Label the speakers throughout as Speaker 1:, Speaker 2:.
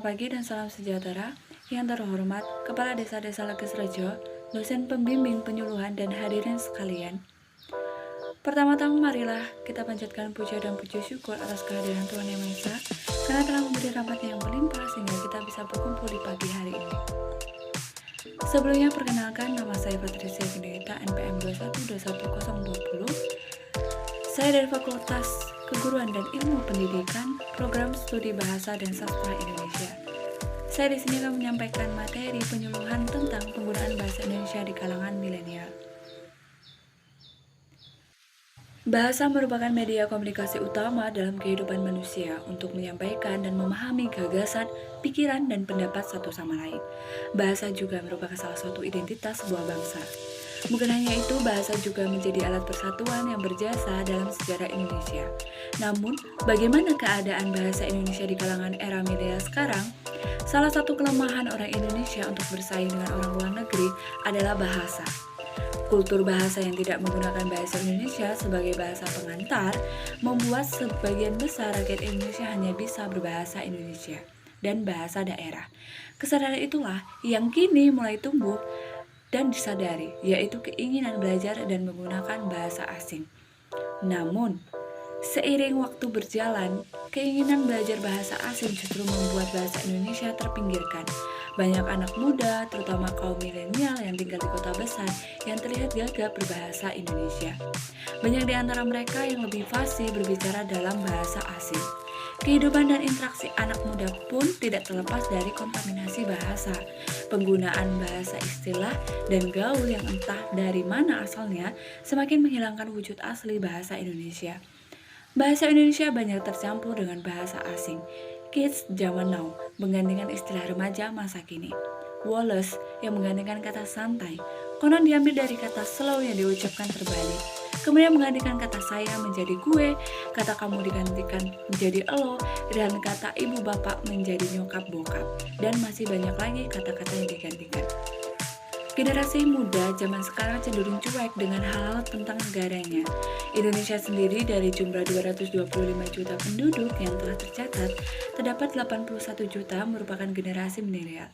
Speaker 1: pagi dan salam sejahtera. Yang terhormat Kepala Desa-Desa Lekesrejo, dosen pembimbing penyuluhan dan hadirin sekalian. Pertama-tama marilah kita panjatkan puja dan puji syukur atas kehadiran Tuhan Yang Maha Esa, karena telah memberi rahmat-Nya yang berlimpah sehingga kita bisa berkumpul di pagi hari ini. Sebelumnya perkenalkan, nama saya Patricia Ginita, NPM 2121020. Saya dari Fakultas Keguruan dan Ilmu Pendidikan, Program Studi Bahasa dan Sastra Indonesia. Saya di sini akan menyampaikan materi penyuluhan tentang penggunaan bahasa Indonesia di kalangan milenial. Bahasa merupakan media komunikasi utama dalam kehidupan manusia untuk menyampaikan dan memahami gagasan, pikiran, dan pendapat satu sama lain. Bahasa juga merupakan salah satu identitas sebuah bangsa. Bukan hanya itu, bahasa juga menjadi alat persatuan yang berjasa dalam sejarah Indonesia. Namun, bagaimana keadaan bahasa Indonesia di kalangan era milenial sekarang? Salah satu kelemahan orang Indonesia untuk bersaing dengan orang luar negeri adalah bahasa. Kultur bahasa yang tidak menggunakan bahasa Indonesia sebagai bahasa pengantar membuat sebagian besar rakyat Indonesia hanya bisa berbahasa Indonesia dan bahasa daerah. Kesadaran itulah yang kini mulai tumbuh dan disadari, yaitu keinginan belajar dan menggunakan bahasa asing. Namun, seiring waktu berjalan, keinginan belajar bahasa asing justru membuat bahasa Indonesia terpinggirkan. Banyak anak muda, terutama kaum milenial yang tinggal di kota besar, yang terlihat gagap berbahasa Indonesia. Banyak di antara mereka yang lebih fasih berbicara dalam bahasa asing. Kehidupan dan interaksi anak muda pun tidak terlepas dari kontaminasi bahasa. Penggunaan bahasa istilah dan gaul yang entah dari mana asalnya semakin menghilangkan wujud asli bahasa Indonesia. Bahasa Indonesia banyak tercampur dengan bahasa asing. Kids zaman now menggantikan istilah remaja masa kini. Woles yang menggantikan kata santai, konon diambil dari kata slow yang diucapkan terbalik. Kemudian menggantikan kata saya menjadi gue, kata kamu digantikan menjadi elo, dan kata ibu bapak menjadi nyokap bokap. Dan masih banyak lagi kata-kata yang digantikan. Generasi muda zaman sekarang cenderung cuek dengan hal-hal tentang negaranya. Indonesia sendiri dari jumlah 225 juta penduduk yang telah tercatat, terdapat 81 juta merupakan generasi milenial.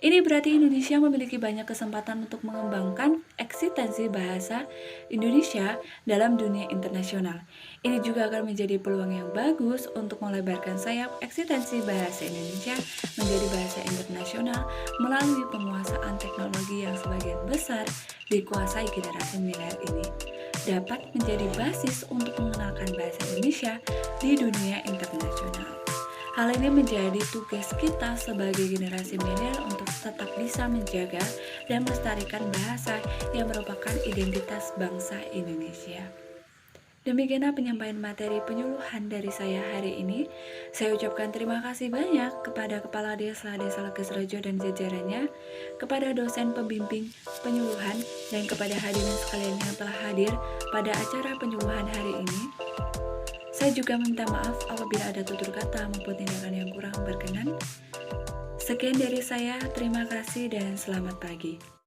Speaker 1: Ini berarti Indonesia memiliki banyak kesempatan untuk mengembangkan eksistensi bahasa Indonesia dalam dunia internasional. Ini juga akan menjadi peluang yang bagus untuk melebarkan sayap eksistensi bahasa Indonesia menjadi bahasa internasional melalui penguasaan teknologi yang sebagian besar dikuasai generasi milenial ini. Dapat menjadi basis untuk mengenalkan bahasa Indonesia di dunia internasional. Hal ini menjadi tugas kita sebagai generasi milenial untuk tetap bisa menjaga dan melestarikan bahasa yang merupakan identitas bangsa Indonesia. Demikianlah penyampaian materi penyuluhan dari saya hari ini. Saya ucapkan terima kasih banyak kepada Kepala Desa-Desa Lekesrejo dan jajarannya, kepada dosen pembimbing penyuluhan, dan kepada hadirin sekalian yang telah hadir pada acara penyuluhan hari ini. Saya juga meminta maaf apabila ada tutur kata maupun tindakan yang kurang berkenan. Sekian dari saya, terima kasih dan selamat pagi.